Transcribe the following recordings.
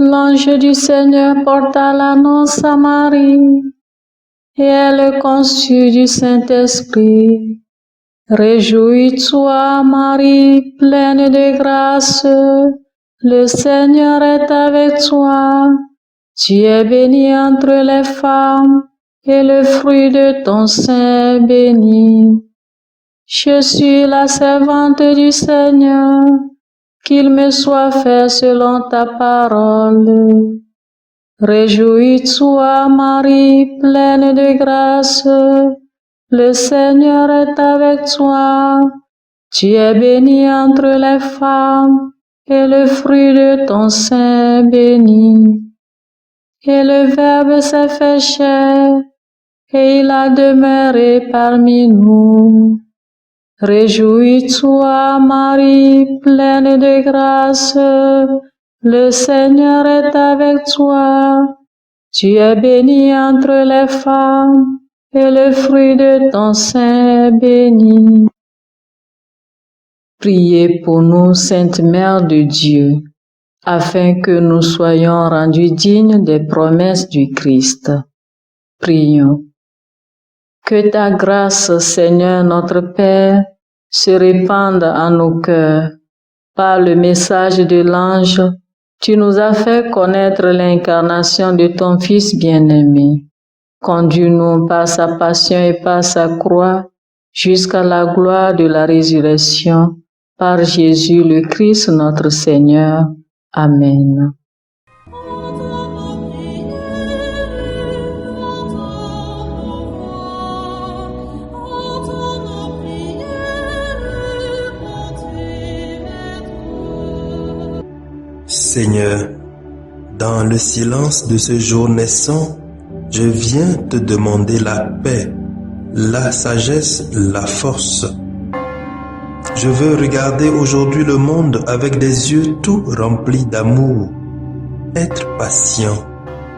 L'ange du Seigneur porta l'annonce à Marie, et elle conçut du Saint-Esprit. Réjouis-toi, Marie, pleine de grâce, le Seigneur est avec toi. Tu es bénie entre les femmes, et le fruit de ton sein est béni. Je suis la servante du Seigneur, qu'il me soit fait selon ta parole. Réjouis-toi, Marie, pleine de grâce, le Seigneur est avec toi. Tu es bénie entre les femmes, et le fruit de ton sein est béni. Et le Verbe s'est fait chair, et il a demeuré parmi nous. Réjouis-toi, Marie, pleine de grâce, le Seigneur est avec toi. Tu es bénie entre les femmes, et le fruit de ton sein est béni. Priez pour nous, Sainte Mère de Dieu, afin que nous soyons rendus dignes des promesses du Christ. Prions. Que ta grâce, Seigneur notre Père, se répande en nos cœurs. Par le message de l'ange, tu nous as fait connaître l'incarnation de ton Fils bien-aimé. Conduis-nous par sa passion et par sa croix jusqu'à la gloire de la résurrection, par Jésus le Christ notre Seigneur. Amen. Seigneur, dans le silence de ce jour naissant, je viens te demander la paix, la sagesse, la force. Je veux regarder aujourd'hui le monde avec des yeux tout remplis d'amour, être patient,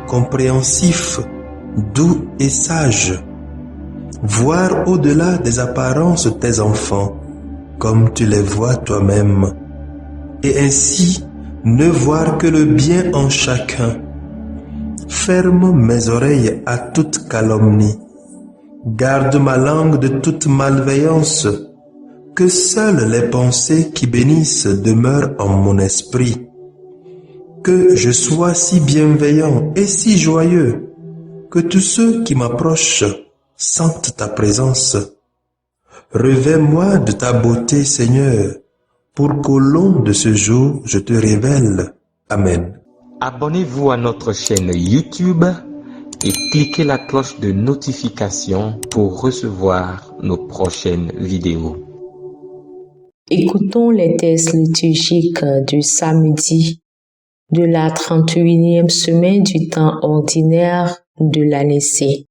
compréhensif, doux et sage, voir au-delà des apparences tes enfants, comme tu les vois toi-même, et ainsi ne voir que le bien en chacun. Ferme mes oreilles à toute calomnie. Garde ma langue de toute malveillance. Que seules les pensées qui bénissent demeurent en mon esprit. Que je sois si bienveillant et si joyeux que tous ceux qui m'approchent sentent ta présence. Revêts-moi de ta beauté, Seigneur, pour qu'au long de ce jour, je te révèle. Amen. Abonnez-vous à notre chaîne YouTube et cliquez la cloche de notification pour recevoir nos prochaines vidéos. Écoutons les textes liturgiques du samedi de la 31e semaine du temps ordinaire de l'année C.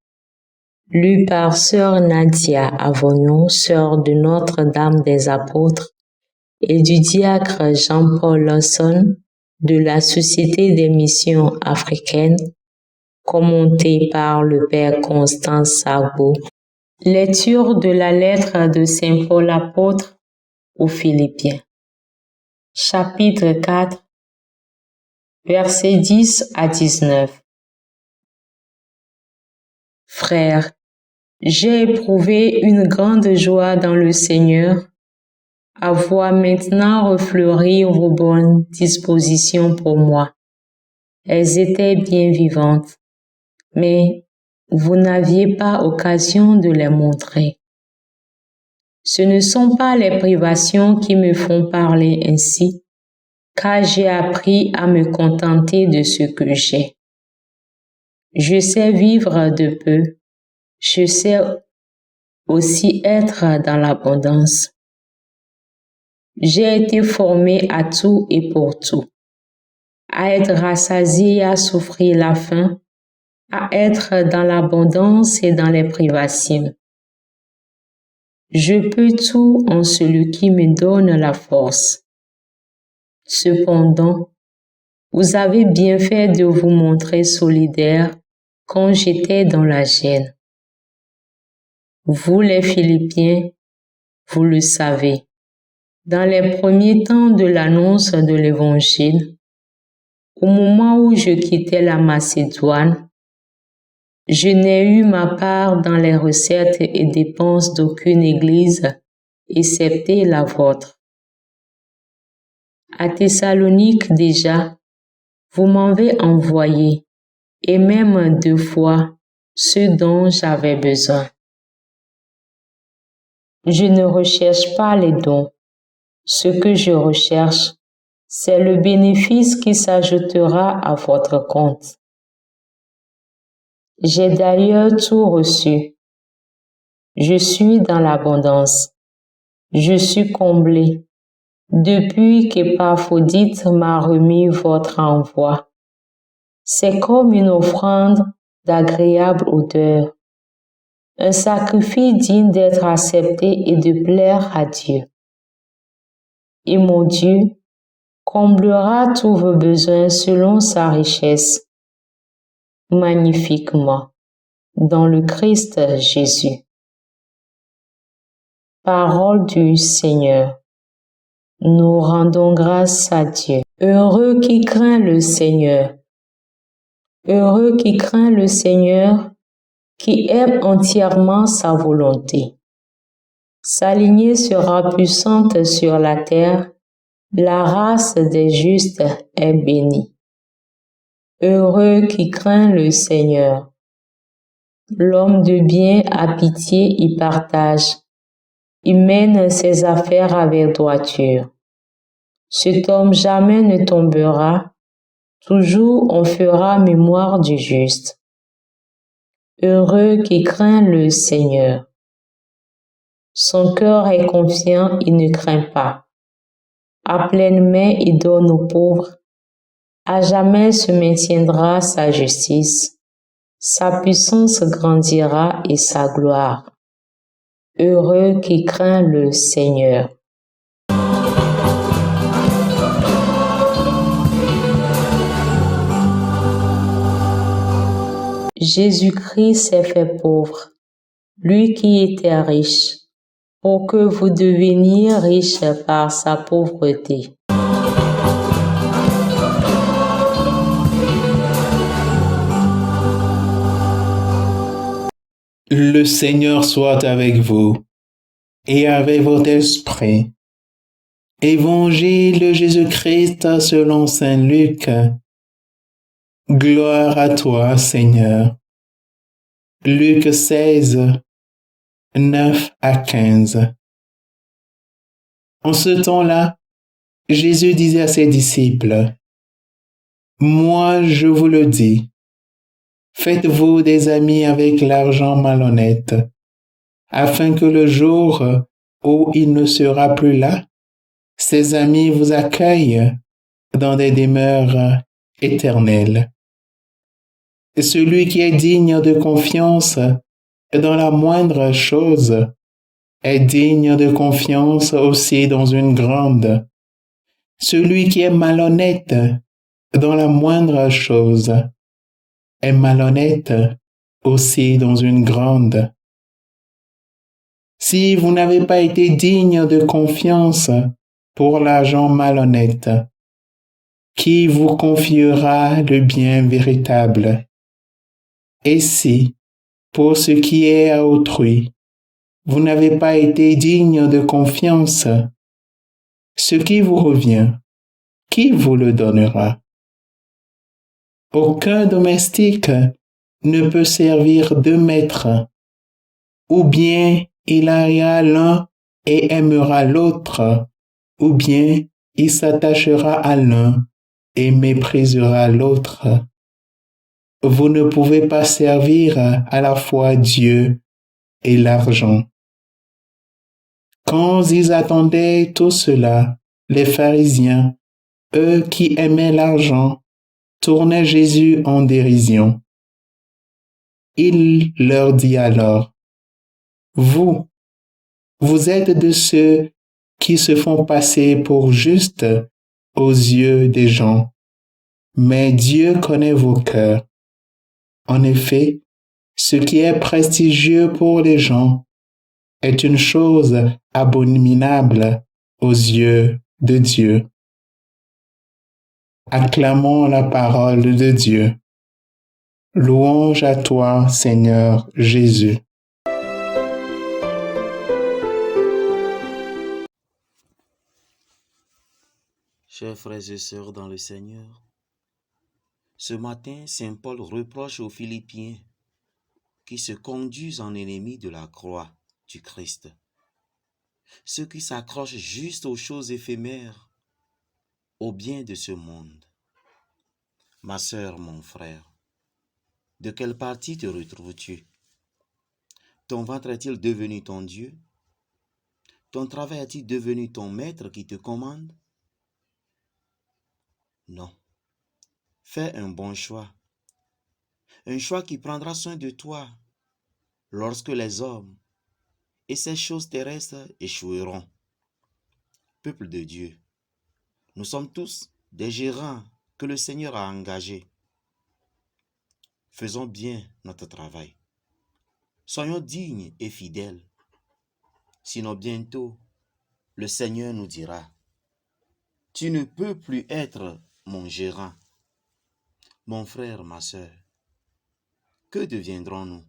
Lu par Sœur Nadia Avognon, sœur de Notre-Dame des Apôtres, et du diacre Jean-Paul Lawson de la Société des missions africaines, commenté par le Père Constant Sarbo. Lecture de la lettre de Saint Paul apôtre aux Philippiens. Chapitre 4, versets 10 à 19. Frères, j'ai éprouvé une grande joie dans le Seigneur à voir maintenant refleurir vos bonnes dispositions pour moi. Elles étaient bien vivantes, mais vous n'aviez pas occasion de les montrer. Ce ne sont pas les privations qui me font parler ainsi, car j'ai appris à me contenter de ce que j'ai. Je sais vivre de peu, je sais aussi être dans l'abondance. J'ai été formé à tout et pour tout, à être rassasié et à souffrir la faim, à être dans l'abondance et dans les privations. Je peux tout en celui qui me donne la force. Cependant, vous avez bien fait de vous montrer solidaire quand j'étais dans la gêne. Vous les Philippiens, vous le savez, dans les premiers temps de l'annonce de l'Évangile, au moment où je quittais la Macédoine, je n'ai eu ma part dans les recettes et dépenses d'aucune église, excepté la vôtre. À Thessalonique déjà, vous m'avez envoyé, et même 2 fois, ce dont j'avais besoin. Je ne recherche pas les dons. Ce que je recherche, c'est le bénéfice qui s'ajoutera à votre compte. J'ai d'ailleurs tout reçu. Je suis dans l'abondance. Je suis comblé depuis qu'Épaphrodite m'a remis votre envoi. C'est comme une offrande d'agréable odeur, un sacrifice digne d'être accepté et de plaire à Dieu. Et mon Dieu comblera tous vos besoins selon sa richesse, magnifiquement, dans le Christ Jésus. Parole du Seigneur. Nous rendons grâce à Dieu. Heureux qui craint le Seigneur. Heureux qui craint le Seigneur, qui aime entièrement sa volonté. Sa lignée sera puissante sur la terre, la race des justes est bénie. Heureux qui craint le Seigneur. L'homme de bien a pitié y partage. Il mène ses affaires avec droiture. Cet homme jamais ne tombera, toujours on fera mémoire du juste. Heureux qui craint le Seigneur. Son cœur est confiant, il ne craint pas. À pleine main, il donne aux pauvres. À jamais se maintiendra sa justice. Sa puissance grandira et sa gloire. Heureux qui craint le Seigneur. Jésus-Christ s'est fait pauvre, lui qui était riche, pour que vous deveniez riches par sa pauvreté. Le Seigneur soit avec vous et avec votre esprit. Évangile de Jésus-Christ selon saint Luc. Gloire à toi, Seigneur. Luc 16, 9 à 15. En ce temps-là, Jésus disait à ses disciples, « Moi, je vous le dis, faites-vous des amis avec l'argent malhonnête, afin que le jour où il ne sera plus là, ces amis vous accueillent dans des demeures éternelles. Celui qui est digne de confiance dans la moindre chose est digne de confiance aussi dans une grande. Celui qui est malhonnête dans la moindre chose est malhonnête aussi dans une grande. Si vous n'avez pas été digne de confiance pour l'argent malhonnête, qui vous confiera le bien véritable? Et si, pour ce qui est à autrui, vous n'avez pas été digne de confiance, ce qui vous revient, qui vous le donnera? Aucun domestique ne peut servir 2 maîtres, ou bien il haïra l'un et aimera l'autre, ou bien il s'attachera à l'un et méprisera l'autre. Vous ne pouvez pas servir à la fois Dieu et l'argent. Quand ils attendaient tout cela, les pharisiens, eux qui aimaient l'argent, tournaient Jésus en dérision. Il leur dit alors, vous êtes de ceux qui se font passer pour justes aux yeux des gens, mais Dieu connaît vos cœurs. En effet, ce qui est prestigieux pour les gens est une chose abominable aux yeux de Dieu. Acclamons la parole de Dieu. Louange à toi, Seigneur Jésus. Chers frères et sœurs dans le Seigneur, ce matin, Saint Paul reproche aux Philippiens qui se conduisent en ennemis de la croix du Christ, ceux qui s'accrochent juste aux choses éphémères, au bien de ce monde. Ma sœur, mon frère, de quelle partie te retrouves-tu? Ton ventre est-il devenu ton Dieu? Ton travail est-il devenu ton maître qui te commande? Non. Fais un bon choix. Un choix qui prendra soin de toi lorsque les hommes et ces choses terrestres échoueront. Peuple de Dieu, nous sommes tous des gérants que le Seigneur a engagés. Faisons bien notre travail. Soyons dignes et fidèles. Sinon bientôt, le Seigneur nous dira, « Tu ne peux plus être mon gérant. » Mon frère, ma sœur, que deviendrons-nous?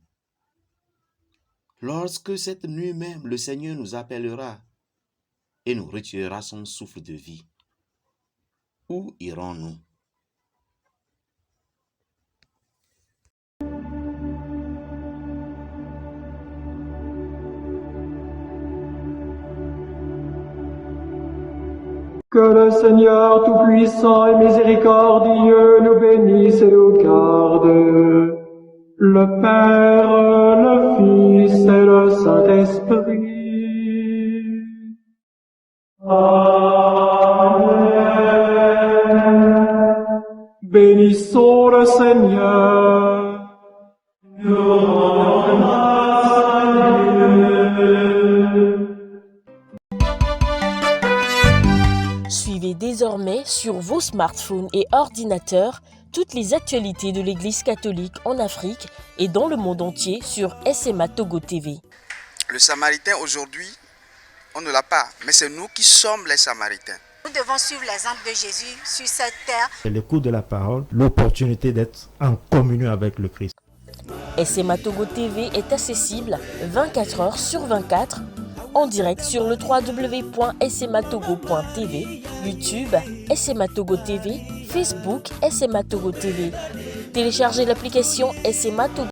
Lorsque cette nuit même le Seigneur nous appellera et nous retirera son souffle de vie, où irons-nous? Que le Seigneur Tout-Puissant et Miséricordieux nous bénisse et nous garde, le Père, le Fils et le Saint-Esprit. Amen. Bénissons le Seigneur. Nous rendons grâce à Dieu. Suivez désormais sur vos smartphones et ordinateurs toutes les actualités de l'Église catholique en Afrique et dans le monde entier sur SMA Togo TV. Le Samaritain aujourd'hui, on ne l'a pas, mais c'est nous qui sommes les Samaritains. Nous devons suivre l'exemple de Jésus sur cette terre. L'écoute de la parole, l'opportunité d'être en communion avec le Christ. SMA Togo TV est accessible 24 heures sur 24 en direct sur le www.smatogo.tv, YouTube, SMA Togo TV, Facebook, SMA Togo TV. Téléchargez l'application SMA Togo.